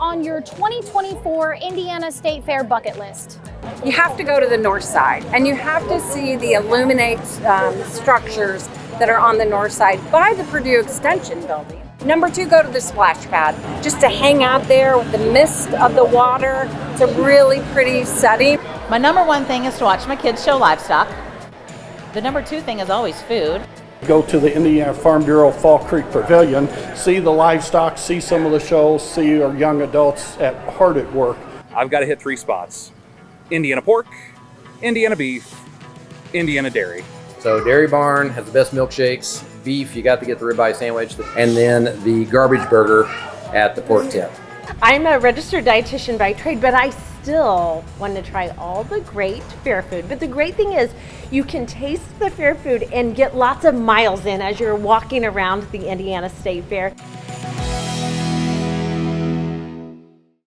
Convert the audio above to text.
on your 2024 Indiana State Fair bucket list? You have to go to the north side, and you have to see the Illuminate structures that are on the north side by the Purdue Extension building. Number 2, go to the splash pad, just to hang out there with the mist of the water. It's a really pretty setting. My number 1 thing is to watch my kids show livestock. The number 2 thing is always food. Go to the Indiana Farm Bureau Fall Creek Pavilion, see the livestock, see some of the shows, see our young adults hard at work. I've got to hit 3 spots: Indiana pork, Indiana beef, Indiana dairy. So Dairy Barn has the best milkshakes. Beef, you got to get the ribeye sandwich, and then the garbage burger at the pork tip. I'm a registered dietitian by trade, but I still want to try all the great fair food. But the great thing is you can taste the fair food and get lots of miles in as you're walking around the Indiana State Fair.